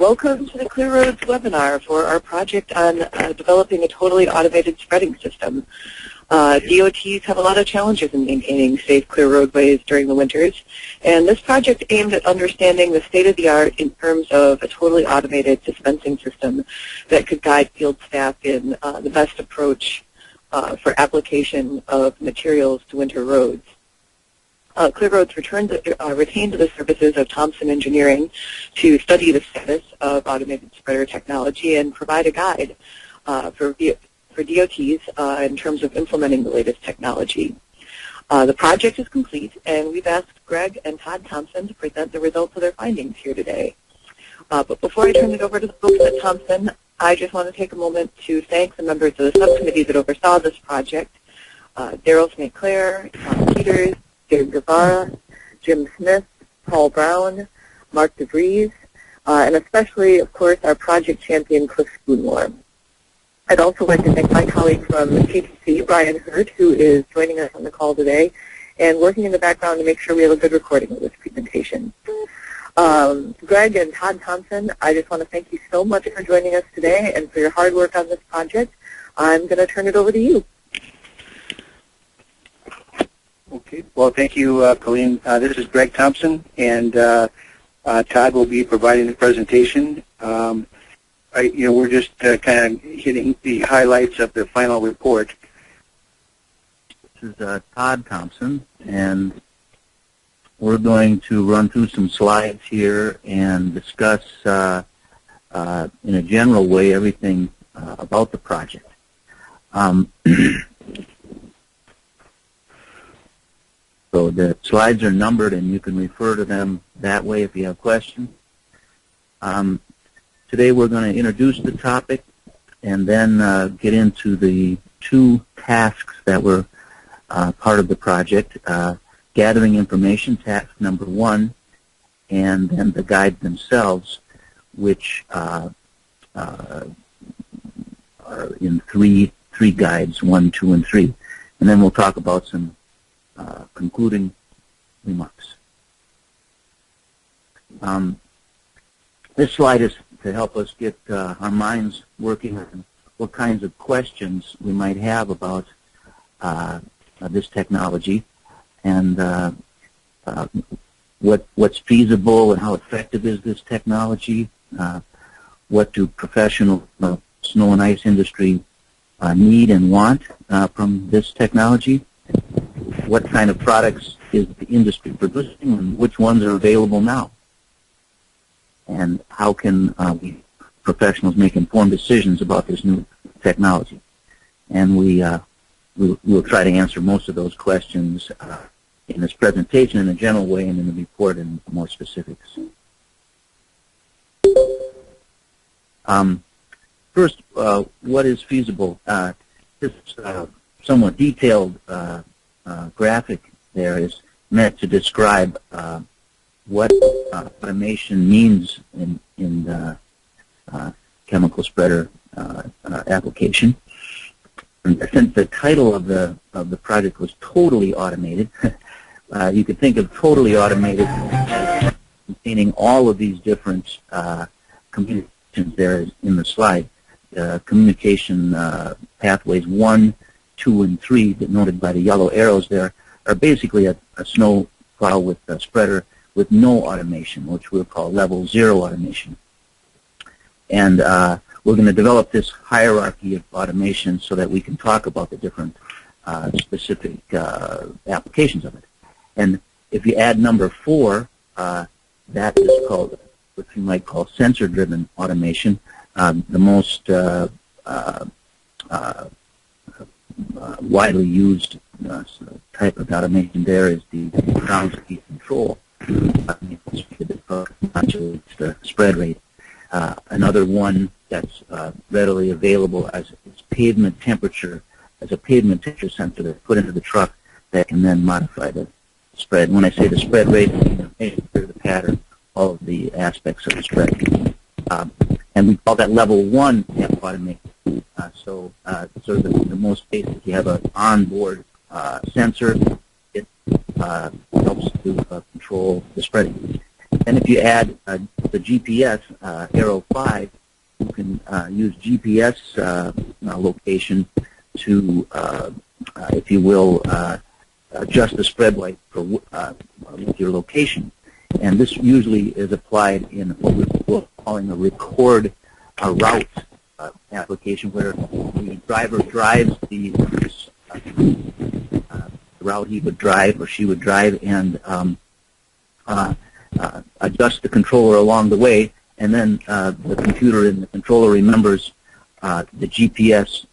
Welcome to the Clear Roads webinar for our project on developing a totally automated spreading system. DOTs have a lot of challenges in maintaining safe, clear roadways during the winters, and this project aimed at understanding the state-of-the-art in terms of a totally automated dispensing system that could guide field staff in the best approach for application of materials to winter roads. Clear Roads retained the services of Thompson Engineering to study the status of automated spreader technology and provide a guide for DOTs in terms of implementing the latest technology. The project is complete, and we've asked Greg and Todd Thompson to present the results of their findings here today. But before I turn it over to the folks at Thompson, I just want to take a moment to thank the members of the subcommittee that oversaw this project, Daryl St. Clair, Tom Peters, Dave Guevara, Jim Smith, Paul Brown, Mark DeVries, and especially, of course, our project champion, Cliff Spoonmore. I'd also like to thank my colleague from TTC, Brian Hurt, who is joining us on the call today and working in the background to make sure we have a good recording of this presentation. Greg and Todd Thompson, I just want to thank you so much for joining us today and for your hard work on this project. I'm going to turn it over to you. Okay. Well, thank you, Colleen. This is Greg Thompson, and Todd will be providing the presentation. We're just kind of hitting the highlights of the final report. This is Todd Thompson, and we're going to run through some slides here and discuss in a general way everything about the project. So the slides are numbered, and you can refer to them that way if you have questions. Today we're going to introduce the topic and then get into the two tasks that were part of the project, gathering information, task number 1, and then the guides themselves, which are in three guides, 1, 2, and 3. And then we'll talk about some concluding remarks. This slide is to help us get our minds working on what kinds of questions we might have about this technology and what's feasible and how effective is this technology. What do professional snow and ice industry need and want from this technology? What kind of products is the industry producing, and which ones are available now? And how can we professionals make informed decisions about this new technology? And we'll try to answer most of those questions in this presentation in a general way and in the report in more specifics. First, what is feasible? This somewhat detailed graphic there is meant to describe what automation means in the chemical spreader application. And since the title of the project was totally automated, you could think of totally automated as containing all of these different communications there in the slide. Communication pathways 1, 2, and 3, denoted by the yellow arrows there, are basically a snow plow with a spreader with no automation, which we'll call level 0 automation. And we're going to develop this hierarchy of automation so that we can talk about the different specific applications of it. And if you add number 4, that is called what you might call sensor-driven automation. The most widely used type of automation there is the ground speed control. Modulates the spread rate. Another one that's readily available as pavement temperature, as a pavement temperature sensor that's put into the truck that can then modify the spread. When I say the spread rate, I mean the pattern, all of the aspects of the spread. And we call that level 1 automation. So the most basic, you have an onboard sensor. It helps to control the spreading. And if you add the GPS, arrow 5, you can use GPS location to, if you will, adjust the spread weight for, with your location. And this usually is applied in what we're calling a record a route application, where the driver drives the route he would drive or she would drive, and adjust the controller along the way, and then the computer in the controller remembers the GPS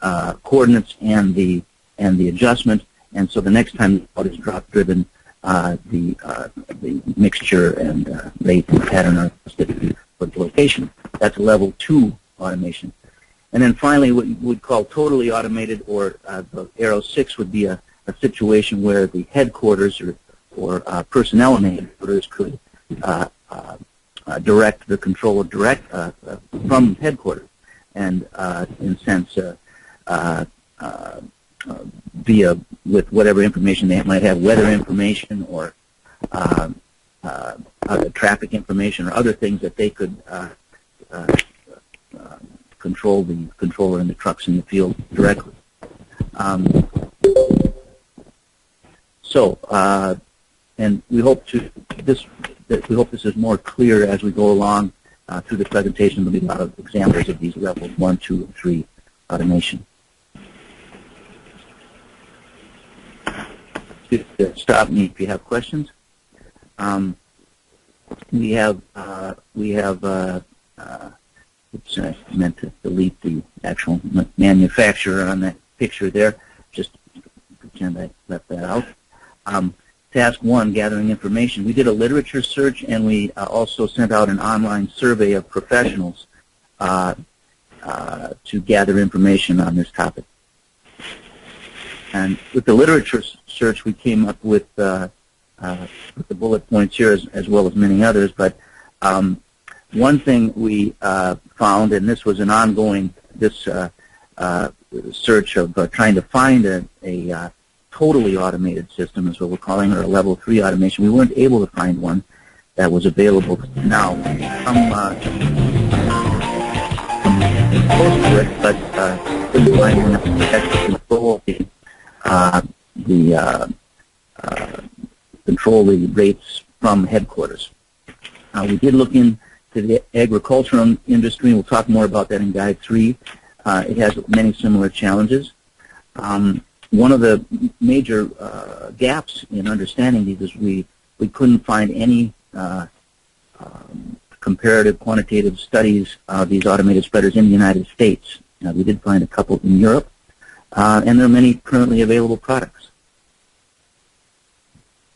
coordinates and the adjustment, and so the next time the route is drop driven, the mixture and rate and pattern are adjusted for the location. That's level 2 automation. And then finally, what you would call totally automated, or the arrow 6 would be a situation where the headquarters or personnel in the headquarters could direct the controller from headquarters, and in a sense via with whatever information they might have, weather information or traffic information or other things that they could control the controller and the trucks in the field directly. And we hope this is more clear as we go along through the presentation. There'll be a lot of examples of these levels 1, 2, and 3 automation. Stop me if you have questions. We have. Oops, I meant to delete the actual manufacturer on that picture there. Just pretend I left that out. Task 1, gathering information. We did a literature search, and we also sent out an online survey of professionals to gather information on this topic. And with the literature search, we came up with the bullet points here, as well as many others. But one thing we found, and this was an ongoing search of trying to find a totally automated system, is what we're calling it, or a level 3 automation. We weren't able to find one that was available now. Close to it, but couldn't find one that would actually control the rates from headquarters. We did look into the agricultural industry, and we'll talk more about that in Guide 3. It has many similar challenges. One of the major gaps in understanding these is we couldn't find any comparative quantitative studies of these automated spreaders in the United States. We did find a couple in Europe, and there are many currently available products.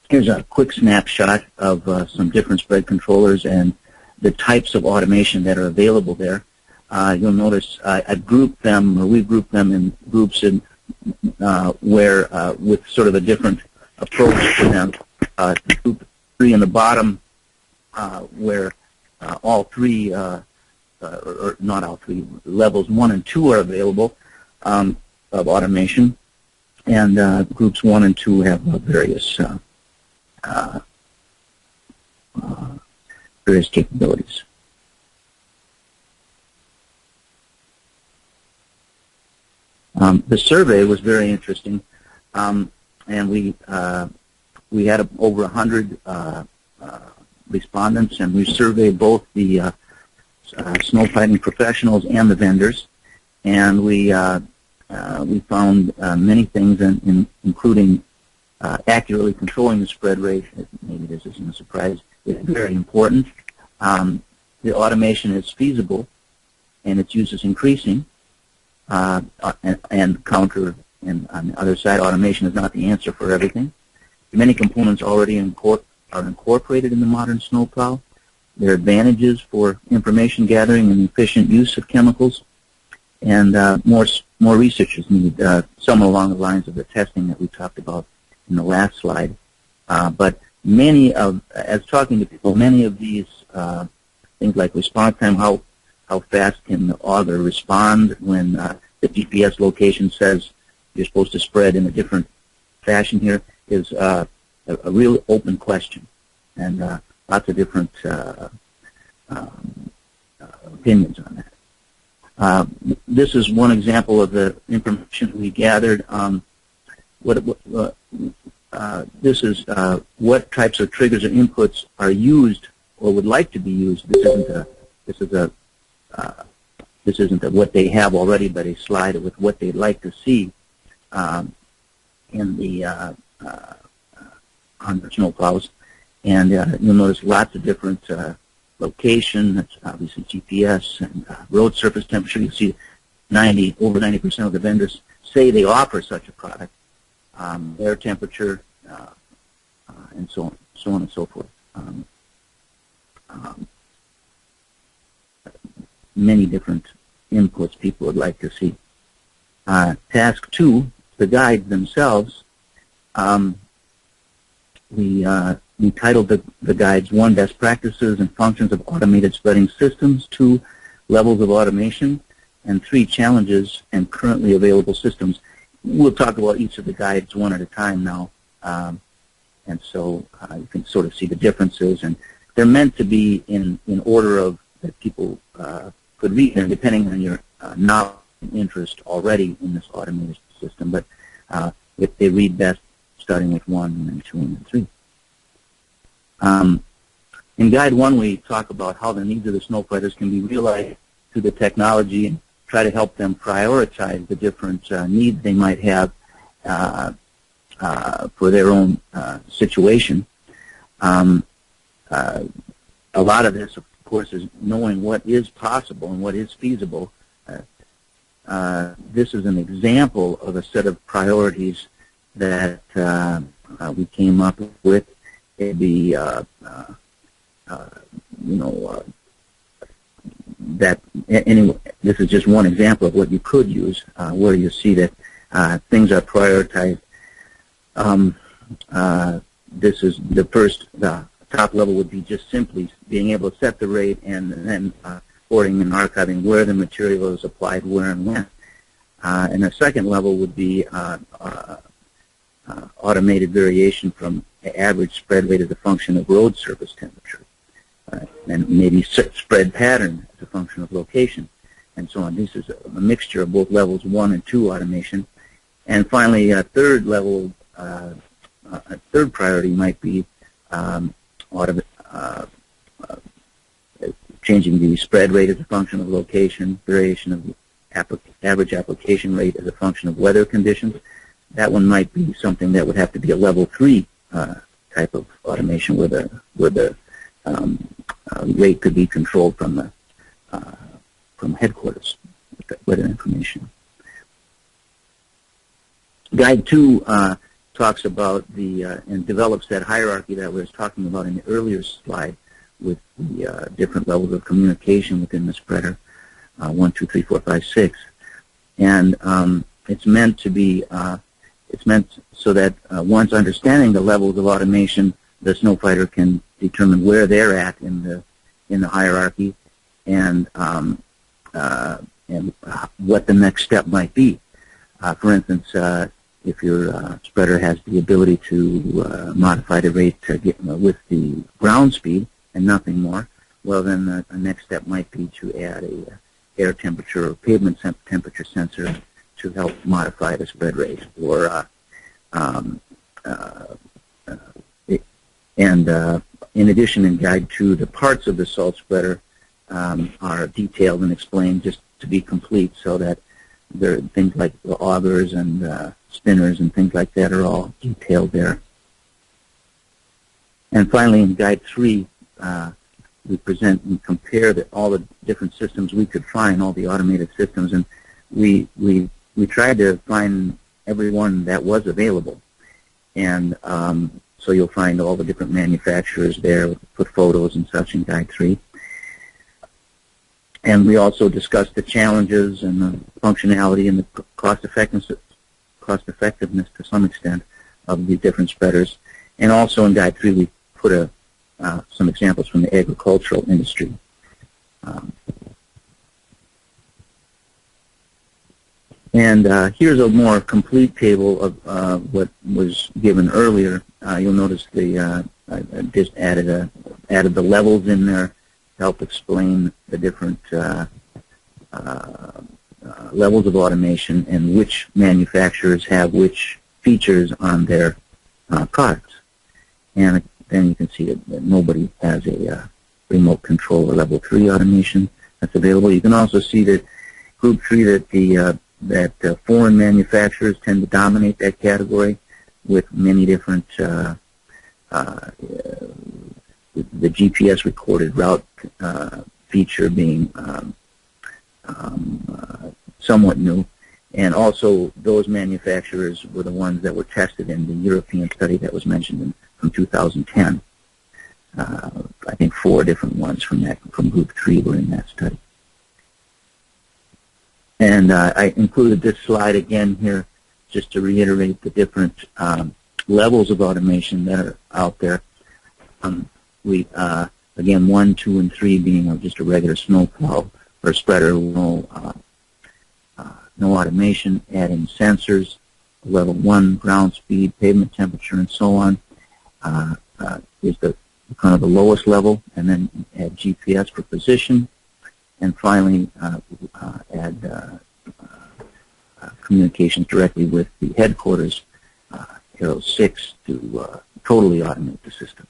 Here's a quick snapshot of some different spread controllers and the types of automation that are available there. You'll notice I've grouped them, or we've grouped them in groups where with sort of a different approach to them. Group 3 in the bottom, where all 3, or not all 3, levels 1 and 2 are available of automation, and groups 1 and 2 have various capabilities. The survey was very interesting, and we had over 100 respondents, and we surveyed both the snow fighting professionals and the vendors, and we found many things, including accurately controlling the spread rate. Maybe this isn't a surprise. It's very important. The automation is feasible, and its use is increasing. And counter, and on the other side, automation is not the answer for everything. Many components already are incorporated in the modern snowplow. There are advantages for information gathering and efficient use of chemicals, and more research is needed, some along the lines of the testing that we talked about in the last slide. But as talking to people, many of these things like response time, how fast can the auger respond when the GPS location says you're supposed to spread in a different fashion here, is a real open question, and lots of different opinions on that. This is one example of the information we gathered. This is what types of triggers or inputs are used or would like to be used. This isn't what they have already, but a slide with what they'd like to see in the on the snowplows. And you'll notice lots of different location. That's obviously GPS and road surface temperature. You see over 90% of the vendors say they offer such a product. Air temperature, and so on and so forth. Many different inputs people would like to see. Task 2, the guides themselves. We titled the guides 1, Best Practices and Functions of Automated Spreading Systems, 2, Levels of Automation, and 3, Challenges and Currently Available Systems. We'll talk about each of the guides one at a time now, and so you can sort of see the differences. And they're meant to be in order of that people could read them, depending on your knowledge and interest already in this automated system. But if they read best, starting with 1 and then 2 and then 3. In Guide 1, we talk about how the needs of the snowfighters can be realized through the technology and try to help them prioritize the different needs they might have for their own situation. A lot of this, of course, is knowing what is possible and what is feasible. This is an example of a set of priorities that we came up with. It'd be, anyway, this is just one example of what you could use, where you see that things are prioritized. This is the top level would be just simply being able to set the rate and then recording and archiving where the material is applied, where and when. And the second level would be automated variation from average spread rate as a function of road surface temperature, and maybe spread pattern as a function of location, and so on. This is a mixture of both levels 1 and 2 automation. And finally, a third level, a third priority might be changing the spread rate as a function of location, variation of average application rate as a function of weather conditions. That one might be something that would have to be a level 3 type of automation, where the rate could be controlled from headquarters with the weather information. Guide 2 talks about and develops that hierarchy that we were talking about in the earlier slide, with the different levels of communication within the spreader, 1, 2, 3, 4, 5, 6, and it's meant to be. It's meant so that once understanding the levels of automation, the snowfighter can determine where they're at in the hierarchy, and what the next step might be. For instance, if your spreader has the ability to modify the rate to get with the ground speed and nothing more, well, then the next step might be to add a air temperature or pavement temperature sensor to help modify the spread rate. Or in addition, in Guide 2, the parts of the salt spreader are detailed and explained just to be complete, so that there are things like the augers and spinners and things like that are all detailed there. And finally, in Guide 3, we present and compare all the different systems we could find, all the automated systems, and we tried to find every one that was available. And so you'll find all the different manufacturers there, put photos and such in Guide 3. And we also discussed the challenges and the functionality and the cost effectiveness to some extent of the different spreaders. And also in Guide 3, we put some examples from the agricultural industry. And here's a more complete table of what was given earlier. You'll notice I just added the levels in there, help explain the different levels of automation and which manufacturers have which features on their products. And then you can see that nobody has a remote control or level 3 automation that's available. You can also see that group 3 that foreign manufacturers tend to dominate that category, with many different the GPS recorded route feature being somewhat new. And also, those manufacturers were the ones that were tested in the European study that was mentioned from 2010. I think 4 different ones from Group 3 were in that study. And I included this slide again here just to reiterate the different levels of automation that are out there. Again, 1, 2, and 3 being just a regular snowplow or spreader, no automation, adding sensors, level 1 ground speed, pavement temperature, and so on is the kind of the lowest level, and then add GPS for position, and finally add communications directly with the headquarters, Arrow 6, to totally automate the system.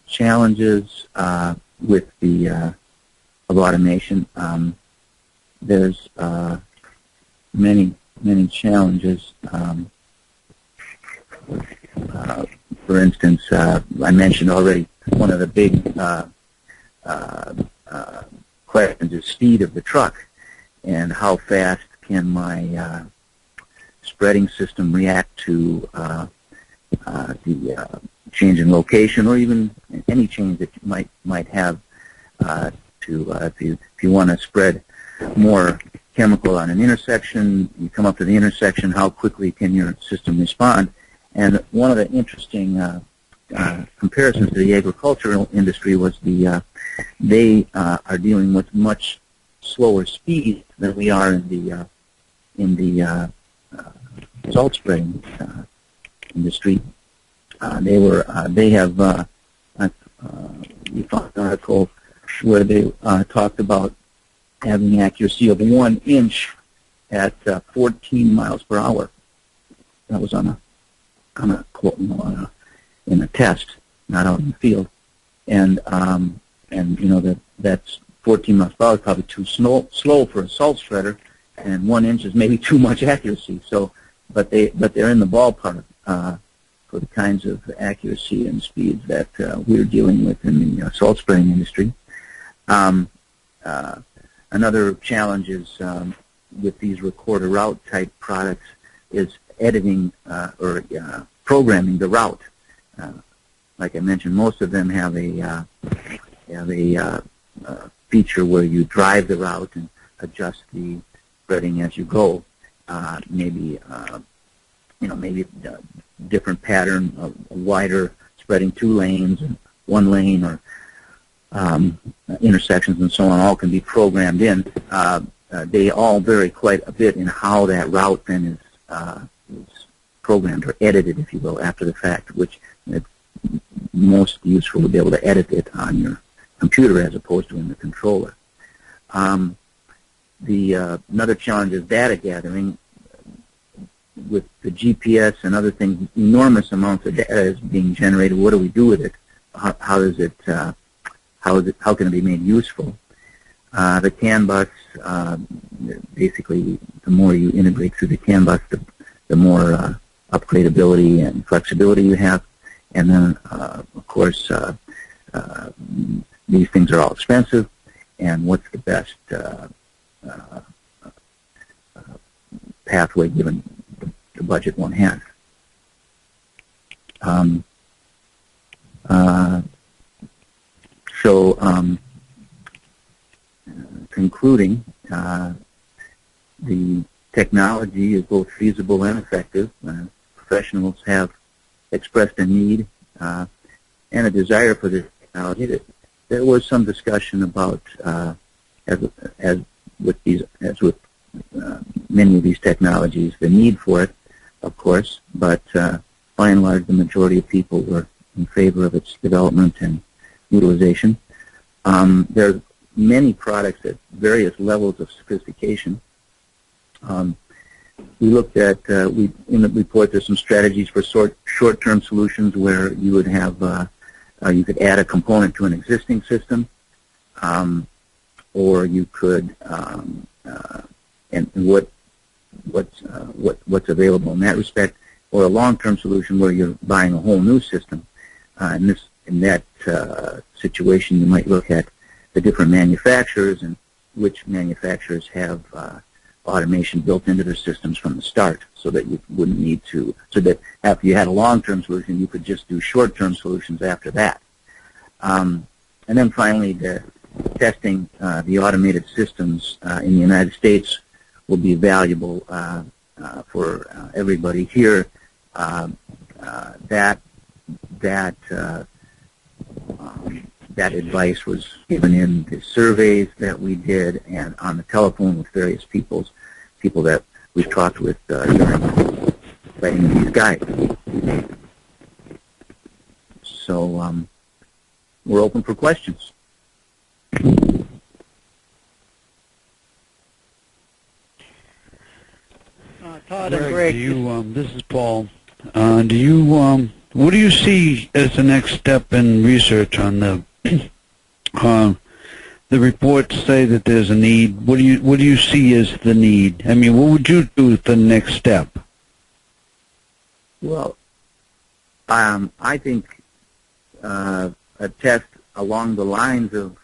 Challenges with the of automation. There's many challenges. For instance, I mentioned already one of the big questions is speed of the truck, and how fast can my spreading system react to the change in location, or even any change that you might have if you want to spread more chemical on an intersection, you come up to the intersection, how quickly can your system respond? And one of the interesting comparisons to the agricultural industry was they are dealing with much slower speed than we are in the salt spreading industry. They have we found an article where they talked about having accuracy of 1 inch at 14 miles per hour. That was on a quote, in a test, not out in the field, and that's 14 miles per hour is probably too slow for a salt shredder, and 1 inch is maybe too much accuracy. So, but they're in the ballpark for the kinds of accuracy and speeds that we're dealing with in the salt spreading industry. Another challenge is with these recorder route type products is editing or programming the route. Like I mentioned, most of them have a feature where you drive the route and adjust the spreading as you go. Maybe different pattern, a wider spreading 2 lanes, and 1 lane, or intersections and so on, all can be programmed in. They all vary quite a bit in how that route then is programmed or edited, if you will, after the fact, which it's most useful to be able to edit it on your computer as opposed to in the controller. Another challenge is data gathering. With the GPS and other things, enormous amounts of data is being generated. What do we do with it? How can it be made useful? The CAN bus, basically, the more you integrate through the CAN bus, the more upgradability and flexibility you have. And then, of course, these things are all expensive, and what's the best pathway given the budget one has? Concluding, the technology is both feasible and effective. Professionals have expressed a need and a desire for this technology. There was some discussion about, as with many of these technologies, the need for it, of course, but by and large, the majority of people were in favor of its development and utilization. There are many products at various levels of sophistication. We looked at, in the report, there's some strategies for short-term solutions where you would have, you could add a component to an existing system, or you could, and what's available in that respect, or a long-term solution where you're buying a whole new system. In that situation, you might look at the different manufacturers and which manufacturers have automation built into their systems from the start, so that you wouldn't need to, so that after you had a long-term solution, you could just do short-term solutions after that. And then finally, the testing the automated systems in the United States will be valuable for everybody here. That advice was given in the surveys that we did and on the telephone with various people that we've talked with during writing these guides. So we're open for questions. Todd and Greg, this is Paul. What do you see as the next step in research on the reports say that there's a need? What do you see as the need? I mean, what would you do for the next step? Well, I think a test along the lines of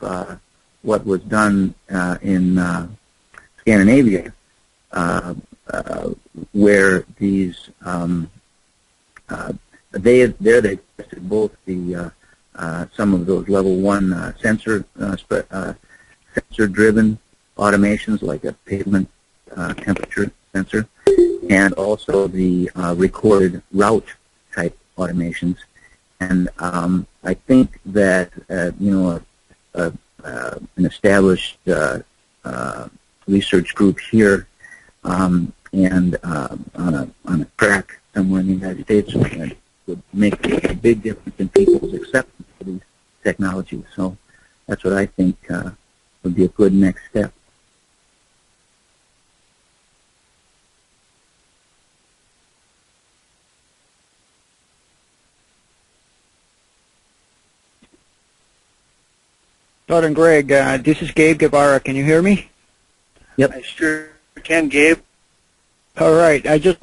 what was done in Scandinavia, where these they tested both the some of those level 1 sensor-driven automations, like a pavement temperature sensor, and also the recorded route type automations. And I think that an established research group here and on a track somewhere in the United States would make a big difference in people's acceptance for these technologies. So that's what I think would be a good next step. Todd and Greg, this is Gabe Guevara. Can you hear me? Yep. I sure can, Gabe. All right. I just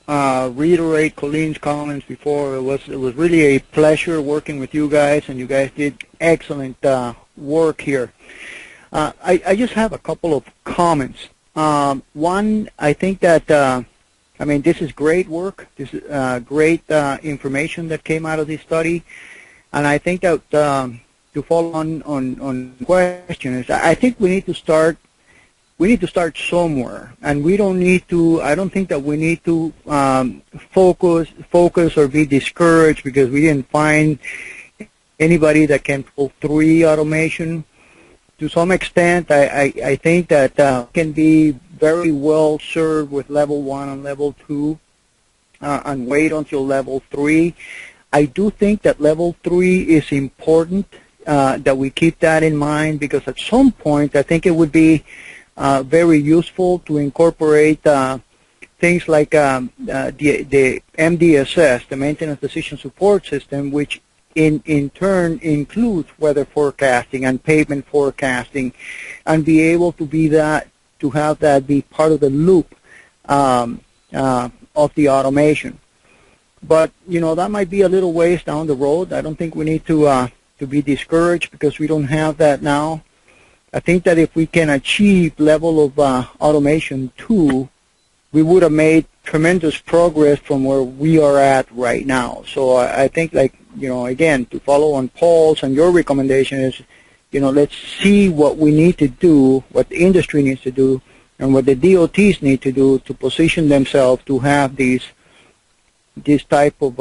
reiterate Colleen's comments before. It was really a pleasure working with you guys, and you guys did excellent work here. I just have a couple of comments. One, I think that this is great work. This is great information that came out of this study, and I think that to follow on questions, I think we need to start somewhere, and we don't need to. I don't think that we need to focus or be discouraged because we didn't find anybody that can pull 3 automation. To some extent, I think that can be very well served with level 1 and level 2, and wait until level 3. I do think that level 3 is important, that we keep that in mind, because at some point I think it would be very useful to incorporate things like the MDSS, the Maintenance Decision Support System, which in turn includes weather forecasting and pavement forecasting, and be able to have that be part of the loop of the automation. But that might be a little ways down the road. I don't think we need to be discouraged because we don't have that now. I think that if we can achieve level of automation 2, we would have made tremendous progress from where we are at right now. So I think, again, to follow on Paul's and your recommendation is, let's see what we need to do, what the industry needs to do, and what the DOTs need to do to position themselves to have this type of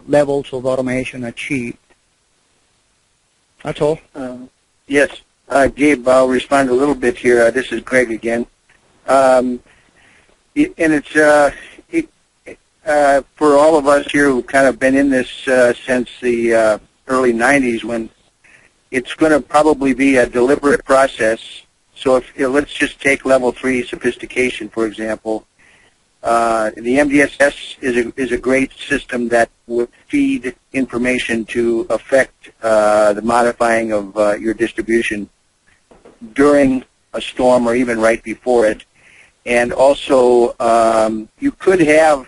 levels of automation achieved. That's all. Yes. Gabe, I'll respond a little bit here. This is Greg again. And it's, for all of us here who've kind of been in this since the early 90s, when it's going to probably be a deliberate process. So if let's just take level 3 sophistication, for example. The MDSS is a great system that would feed information to affect the modifying of your distribution during a storm or even right before it. And also, you could have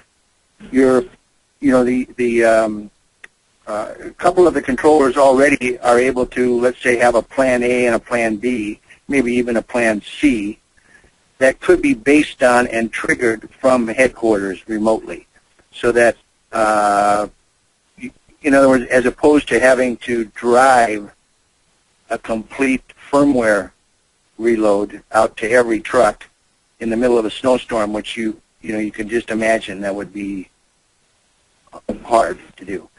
your, a couple of the controllers already are able to, let's say, have a plan A and a plan B, maybe even a plan C, that could be based on and triggered from headquarters remotely. So that, in other words, as opposed to having to drive a complete firmware reload out to every truck in the middle of a snowstorm, which you can just imagine that would be hard to do.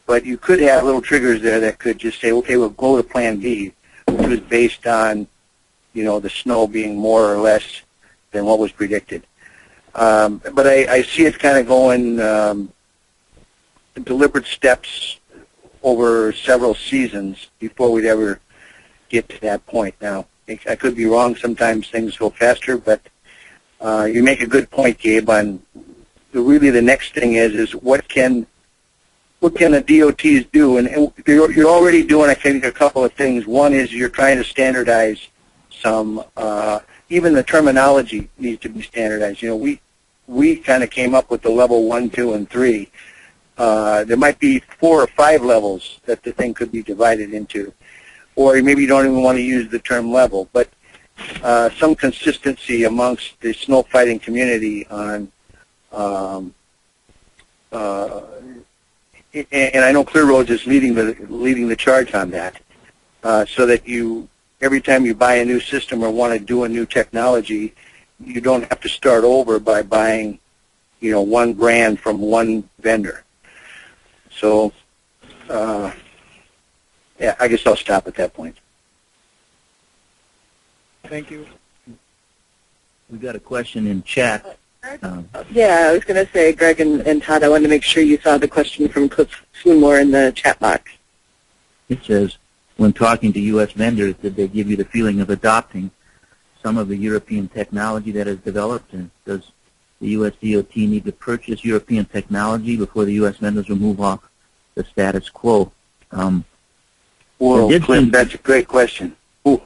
But you could have little triggers there that could just say, okay, we'll go to plan B, which was based on, the snow being more or less than what was predicted. But I see it kind of going deliberate steps over several seasons before we'd ever get to that point. Now, I could be wrong. Sometimes things go faster, but you make a good point, Gabe, on really the next thing is what can the DOTs do? And you're already doing, I think, a couple of things. One is you're trying to standardize some, even the terminology needs to be standardized. We kind of came up with the level 1, 2, and 3. There might be 4 or 5 levels that the thing could be divided into. Or maybe you don't even want to use the term level, but some consistency amongst the snow fighting community on, and I know Clear Roads is leading the charge on that, so that every time you buy a new system or want to do a new technology, you don't have to start over by buying, one brand from one vendor. So, yeah, I guess I'll stop at that point. Thank you. We got a question in chat. Yeah, I was going to say, Greg and Todd, I wanted to make sure you saw the question from Cliff Swoonmore in the chat box. It says, when talking to U.S. vendors, did they give you the feeling of adopting some of the European technology that is developed? And does the U.S. DOT need to purchase European technology before the U.S. vendors will move off the status quo? Well, Cliff, that's a great question. Ooh.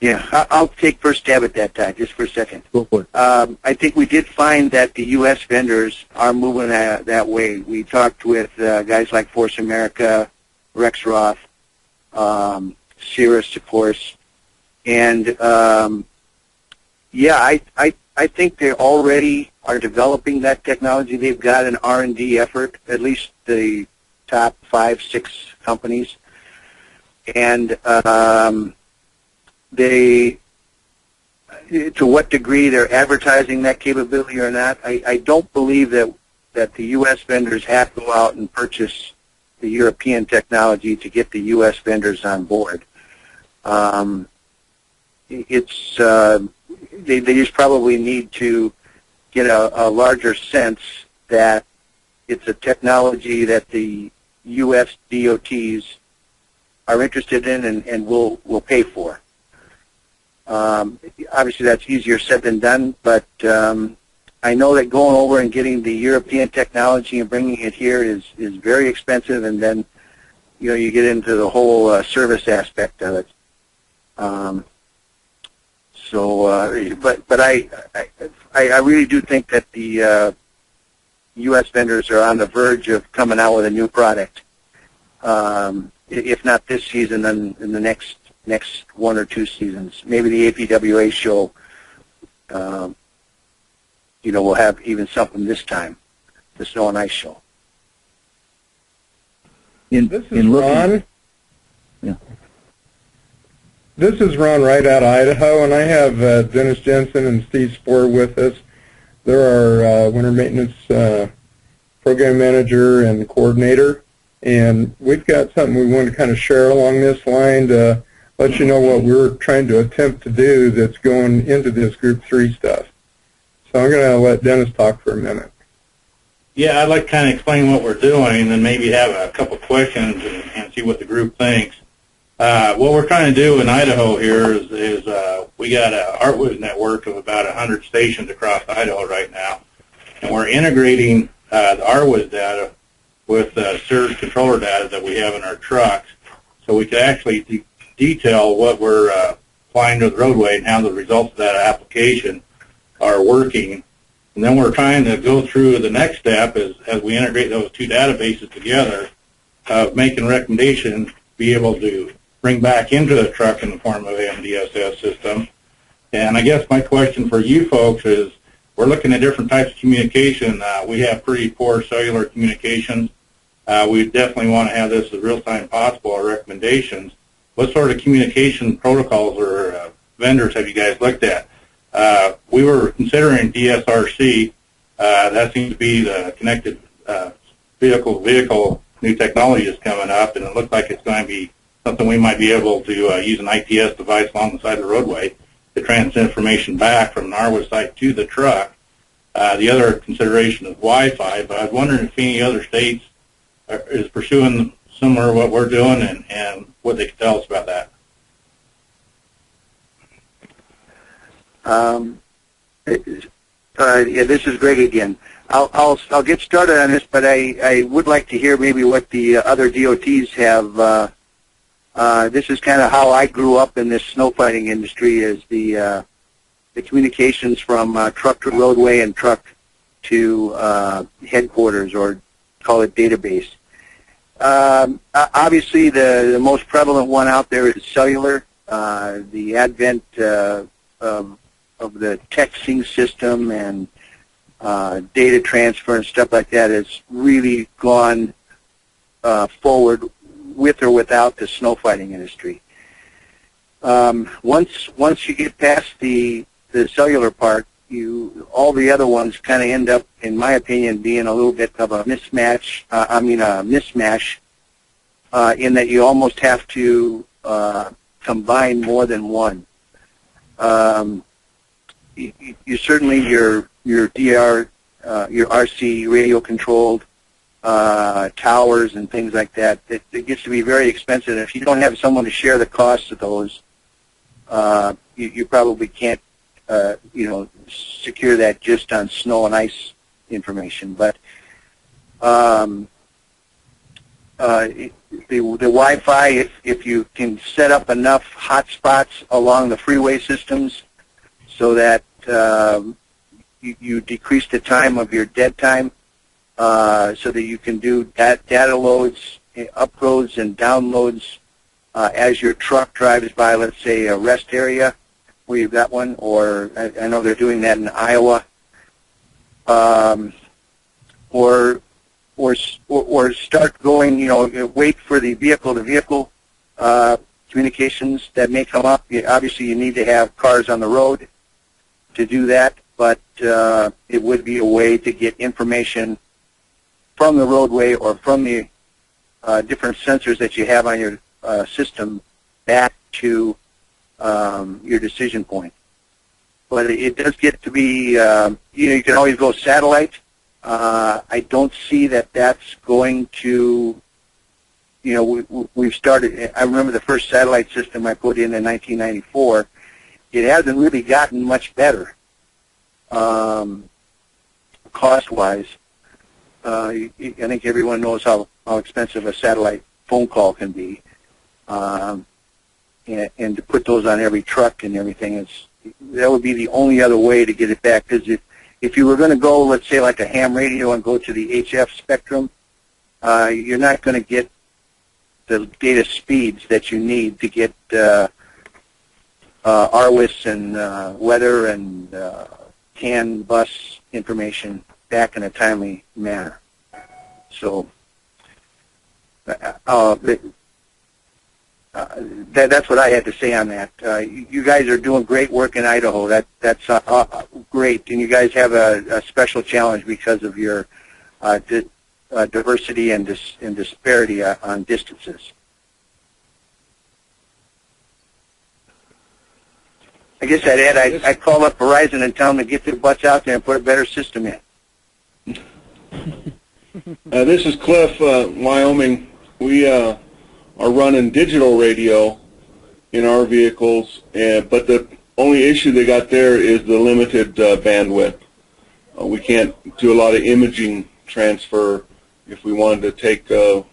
Yeah, I'll take first stab at that, Todd, just for a second. Go for it. I think we did find that the U.S. vendors are moving that way. We talked with guys like Force America, Rexroth, Cirrus, of course, and yeah, I think they already are developing that technology. They've got an R&D effort, at least the top 5, 6 companies, and they, to what degree they're advertising that capability or not, I don't believe that the U.S. vendors have to go out and purchase the European technology to get the U.S. vendors on board. They just probably need to get a larger sense that it's a technology that the U.S. DOTs are interested in and will pay for. Obviously, that's easier said than done, but I know that going over and getting the European technology and bringing it here is very expensive, and then you get into the whole service aspect of it. But I really do think that the U.S. vendors are on the verge of coming out with a new product. If not this season, then in the next 1 or 2 seasons. Maybe the APWA show, will have even something this time, the Snow and Ice show. This is Ron. Yeah. This is Ron right out of Idaho, and I have Dennis Jensen and Steve Spohr with us. They're our winter maintenance program manager and coordinator, and we've got something we want to kind of share along this line to let you know what we're trying to attempt to do that's going into this Group 3 stuff. So I'm going to let Dennis talk for a minute. Yeah, I'd like to kind of explain what we're doing and then maybe have a couple questions and see what the group thinks. What we're trying to do in Idaho here is we got a ArtWiz network of about 100 stations across Idaho right now, and we're integrating the ArtWiz data with the surge controller data that we have in our trucks, so we can actually detail what we're applying to the roadway and how the results of that application are working. And then we're trying to go through the next step as we integrate those two databases together, making recommendations to be able to bring back into the truck in the form of an MDSS system. And I guess my question for you folks is, we're looking at different types of communication. We have pretty poor cellular communications. We definitely want to have this as real-time possible, our recommendations. What sort of communication protocols or vendors have you guys looked at? We were considering DSRC. That seems to be the connected vehicle new technology is coming up, and it looks like it's going to be something we might be able to use an ITS device along the side of the roadway to transmit information back from an ArtWiz site to the truck. The other consideration is Wi-Fi, but I was wondering if any other states is pursuing similar to what we're doing and what they could tell us about that. Yeah, this is Greg again. I'll get started on this, but I would like to hear maybe what the other DOTs have. This is kind of how I grew up in this snow fighting industry, is the communications from truck to roadway and truck to headquarters, or call it database. Obviously, the most prevalent one out there is cellular. The advent of the texting system and data transfer and stuff like that has really gone forward with or without the snow fighting industry. Once you get past the cellular part, all the other ones kind of end up, in my opinion, being a little bit of a mismatch. A mismatch in that you almost have to combine more than one. You certainly your DR, your RC radio controlled towers and things like that. It gets to be very expensive. And if you don't have someone to share the cost of those, you probably can't secure that just on snow and ice information. But the Wi-Fi, if you can set up enough hotspots along the freeway systems so that you decrease the time of your dead time, so that you can do data loads, uploads and downloads as your truck drives by, let's say, a rest area where you've got one, or I know they're doing that in Iowa, or start going, wait for the vehicle-to-vehicle communications that may come up. Obviously, you need to have cars on the road to do that, but it would be a way to get information from the roadway or from the different sensors that you have on your system back to your decision point. But it does get to be, you can always go satellite. I don't see that that's going to, we've started, I remember the first satellite system I put in 1994. It hasn't really gotten much better cost-wise. I think everyone knows how expensive a satellite phone call can be. And to put those on every truck and everything, that would be the only other way to get it back. Because if you were going to go, let's say, like a ham radio and go to the HF spectrum, you're not going to get the data speeds that you need to get RWIS and weather and CAN bus information back in a timely manner. So that's what I had to say on that. You guys are doing great work in Idaho. That's great, and you guys have a special challenge because of your diversity and disparity on distances. I guess I'd call up Verizon and tell them to get their butts out there and put a better system in. This is Cliff, Wyoming. We are running digital radio in our vehicles, but the only issue they got there is the limited bandwidth. We can't do a lot of imaging transfer. If we wanted to take the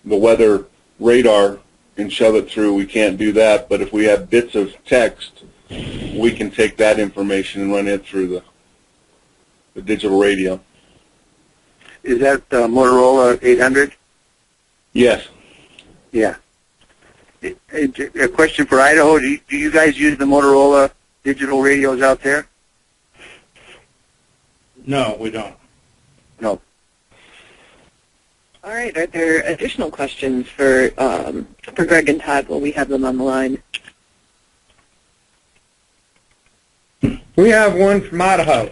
weather radar and shove it through, we can't do that. But if we have bits of text, we can take that information and run it through the digital radio. Is that Motorola 800? Yes. Yeah. A question for Idaho. Do you guys use the Motorola digital radios out there? No, we don't. No. All right. Are there additional questions for Greg and Todd while we have them on the line? We have one from Idaho.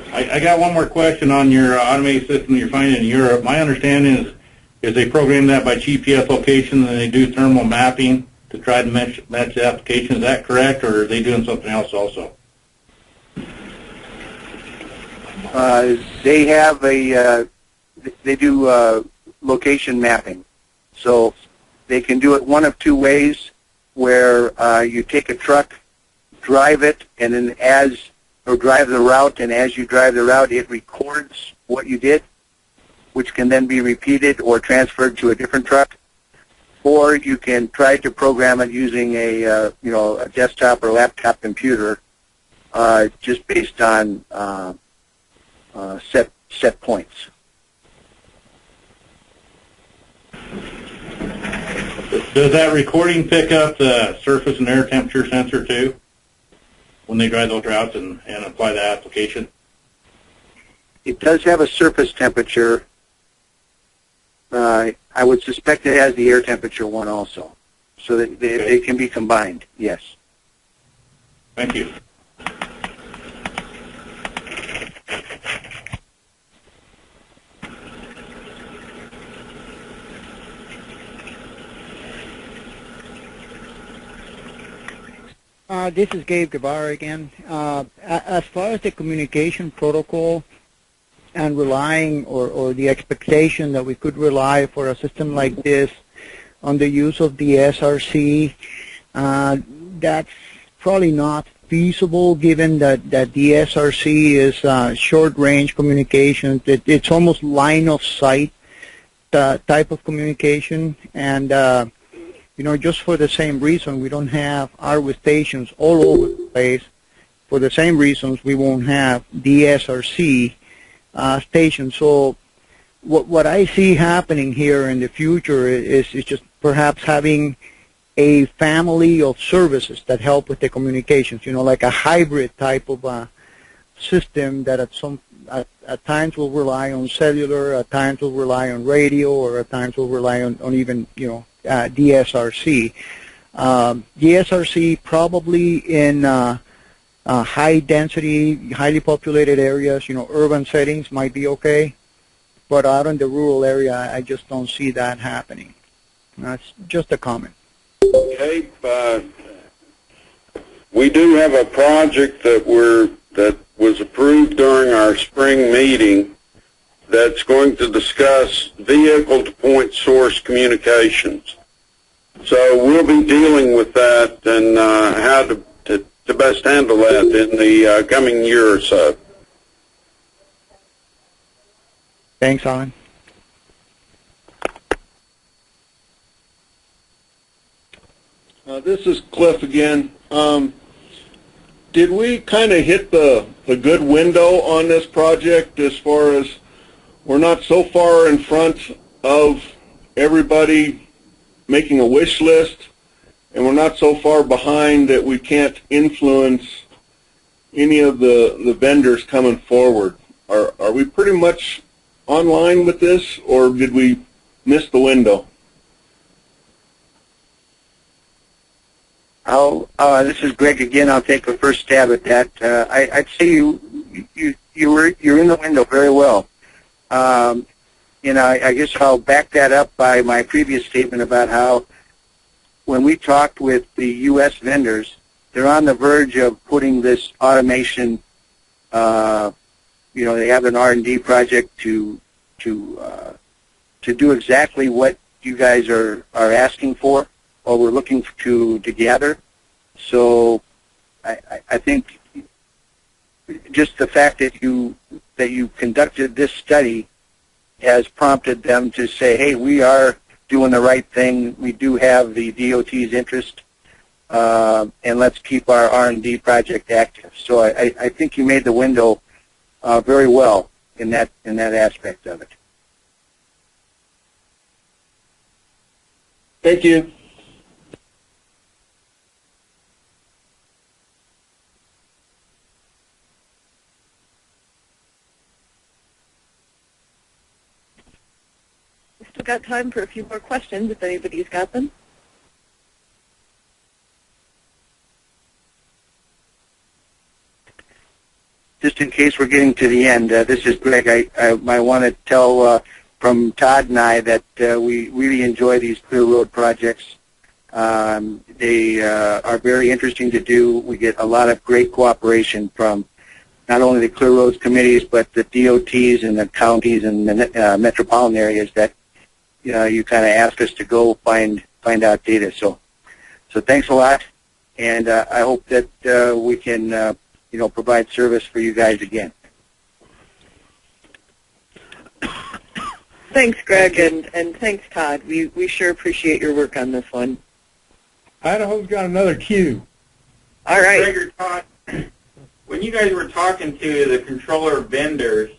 I got one more question on your automated system you're finding in Europe. My understanding is they program that by GPS location and they do thermal mapping to try to match the application. Is that correct, or are they doing something else also? They have they do location mapping. So they can do it one of two ways, where you take a truck, drive it, and then drive the route, and as you drive the route, it records what you did, which can then be repeated or transferred to a different truck. Or you can try to program it using a desktop or laptop computer, just based on set points. Does that recording pick up the surface and air temperature sensor too, when they drive those routes and apply the application? It does have a surface temperature. I would suspect it has the air temperature one also. So that they can be combined, yes. Thank you. This is Gabe Guevara again. As far as the communication protocol and relying or the expectation that we could rely for a system like this on the use of the SRC, that's probably not feasible given that the SRC is short-range communication. It's almost line-of-sight type of communication, and just for the same reason, we don't have ARWA stations all over the place. For the same reasons, we won't have DSRC stations. So what I see happening here in the future is just perhaps having a family of services that help with the communications, like a hybrid type of system that at times will rely on cellular, at times will rely on radio, or at times will rely on even, DSRC. DSRC probably in high density, highly populated areas, urban settings might be okay, but out in the rural area, I just don't see that happening. That's just a comment. Okay, we do have a project that was approved during our spring meeting that's going to discuss vehicle-to-point source communications. So we'll be dealing with that and how to best handle that in the coming year or so. Thanks, Alan. This is Cliff again. Did we kind of hit the good window on this project as far as we're not so far in front of everybody making a wish list, and we're not so far behind that we can't influence any of the vendors coming forward? Are we pretty much online with this, or did we miss the window? This is Greg again. I'll take a first stab at that. I'd say you're in the window very well. I guess I'll back that up by my previous statement about how when we talked with the U.S. vendors, they're on the verge of putting this automation they have an R&D project to do exactly what you guys are asking for, or we're looking to gather. So I think just the fact that you conducted this study has prompted them to say, hey, we are doing the right thing. We do have the DOT's interest, and let's keep our R&D project active. So I think you made the window very well in that aspect of it. Thank you. We've still got time for a few more questions if anybody's got them. Just in case we're getting to the end, this is Greg. I want to tell from Todd and I that we really enjoy these Clear Road projects. They are very interesting to do. We get a lot of great cooperation from not only the Clear Roads committees, but the DOTs and the counties and the metropolitan areas that you kind of ask us to go find out data. So thanks a lot, and I hope that we can provide service for you guys again. Thanks, Greg, and thanks, Todd. We sure appreciate your work on this one. Idaho's got another queue. All right. Greg or Todd, when you guys were talking to the controller vendors,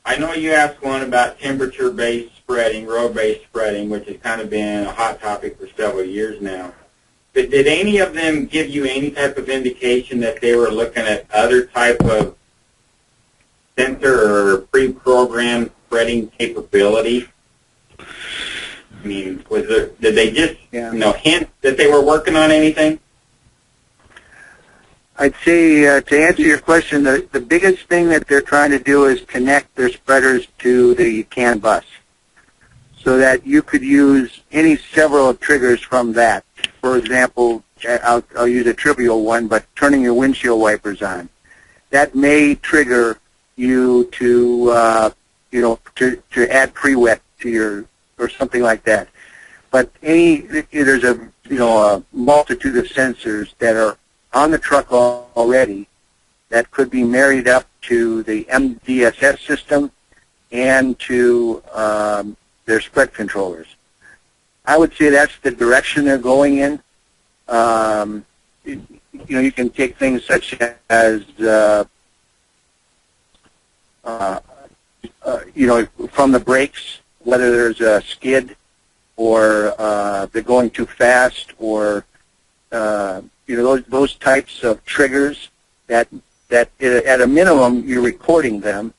I know you asked one about temperature-based spreading, road-based spreading, which has kind of been a hot topic for several years now. But did any of them give you any type of indication that they were looking at other type of sensor or pre-programmed spreading capability? I mean, did they just hint that they were working on anything? I'd say to answer your question, the biggest thing that they're trying to do is connect their spreaders to the CAN bus, so that you could use any several triggers from that. For example, I'll use a trivial one, but turning your windshield wipers on. That may trigger you to add pre-wet to your, or something like that. But there's a multitude of sensors that are on the truck already that could be married up to the MDSS system and to their spread controllers. I would say that's the direction they're going in. You can take things such as from the brakes, whether there's a skid or they're going too fast, or those types of triggers that at a minimum you're recording them,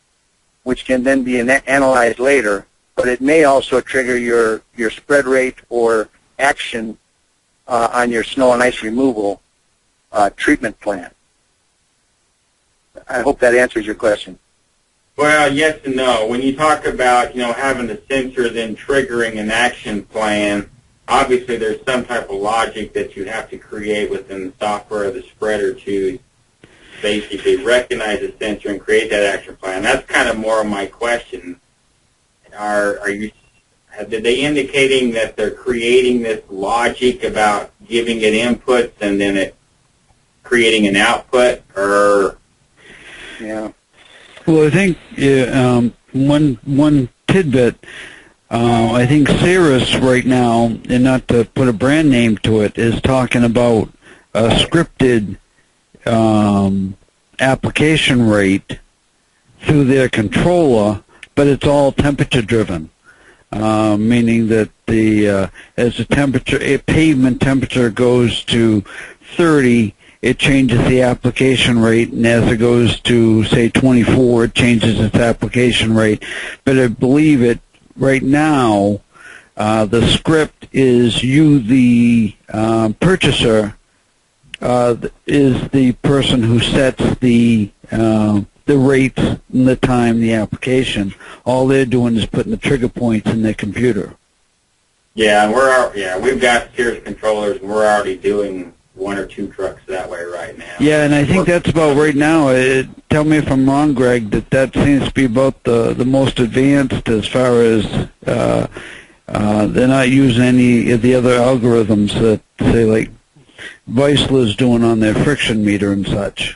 which can then be analyzed later. But it may also trigger your spread rate or action on your snow and ice removal treatment plan. I hope that answers your question. Well, yes and no. When you talk about, having the sensor then triggering an action plan, obviously there's some type of logic that you have to create within the software of the spreader to basically recognize the sensor and create that action plan. That's kind of more of my question. Did they indicating that they're creating this logic about giving it inputs and then it creating an output, or? Yeah. Well, I think one tidbit. I think Cirrus right now, and not to put a brand name to it, is talking about a scripted application rate through their controller, but it's all temperature driven, meaning that as the pavement temperature goes to 30, it changes the application rate, and as it goes to, say, 24, it changes its application rate. But I believe it right now, the script is you, the purchaser, is the person who sets the rates and the time, the application. All they're doing is putting the trigger points in their computer. Yeah, we've got Cirrus controllers, and we're already doing one or two trucks that way right now. Yeah, and I think that's about right now. tell me if I'm wrong, Greg, that seems to be about the most advanced as far as they're not using any of the other algorithms that, say, like Weissler's doing on their friction meter and such.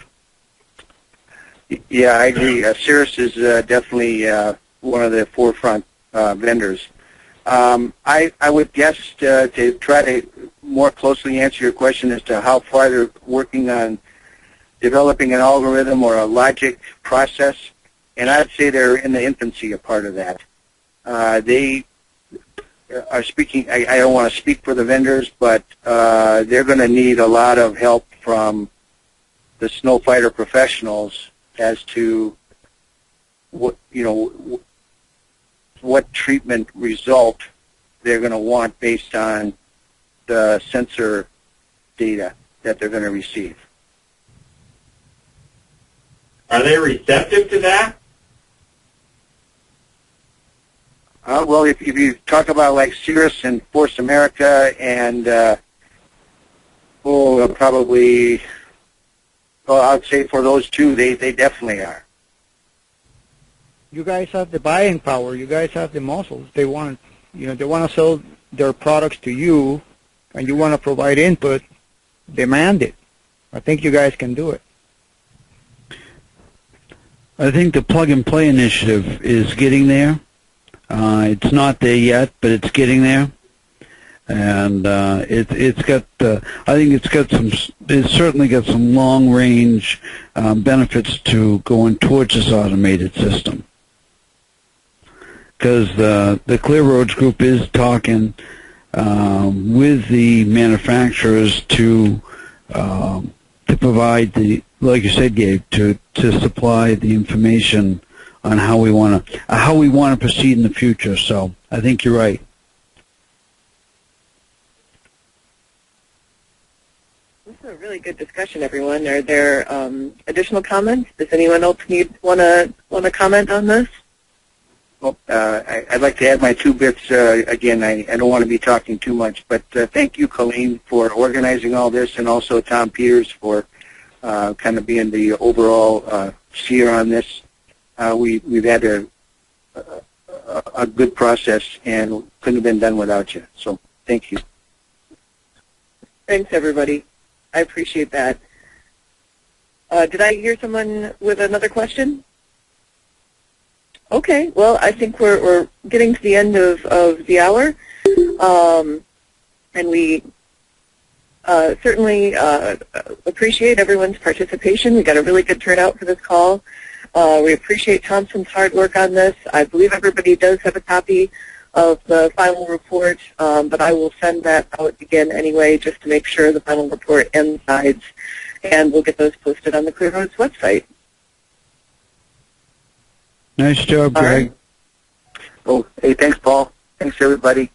Yeah, I agree. Cirrus is definitely one of the forefront vendors. I would guess to try to more closely answer your question as to how far they're working on developing an algorithm or a logic process, and I'd say they're in the infancy of part of that. They are speaking, I don't want to speak for the vendors, but they're going to need a lot of help from the snow fighter professionals as to what, what treatment result they're going to want based on the sensor data that they're going to receive. Are they receptive to that? Well, if you talk about like Cirrus and Force America and probably, well, I'd say for those two, they definitely are. You guys have the buying power. You guys have the muscles. They want, they want to sell their products to you, and you want to provide input. Demand it. I think you guys can do it. I think the plug-and-play initiative is getting there. It's not there yet, but it's getting there, and it's got. I think it's certainly got some long-range benefits to going towards this automated system. Because the Clear Roads group is talking with the manufacturers to provide the, like you said, Gabe, to supply the information on how we want to proceed in the future. So I think you're right. This is a really good discussion, everyone. Are there additional comments? Does anyone else want to comment on this? Well, I'd like to add my 2 bits. Again, I don't want to be talking too much, but thank you, Colleen, for organizing all this, and also Tom Peters for kind of being the overall seer on this. We've had a good process, and couldn't have been done without you. So thank you. Thanks, everybody. I appreciate that. Did I hear someone with another question? Okay, well, I think we're getting to the end of the hour, and we certainly appreciate everyone's participation. We got a really good turnout for this call. We appreciate Thompson's hard work on this. I believe everybody does have a copy of the final report, but I will send that out again anyway, just to make sure the final report and slides, and we'll get those posted on the Clear Roads website. Nice job, Greg. Right. Oh, hey, thanks, Paul. Thanks, everybody.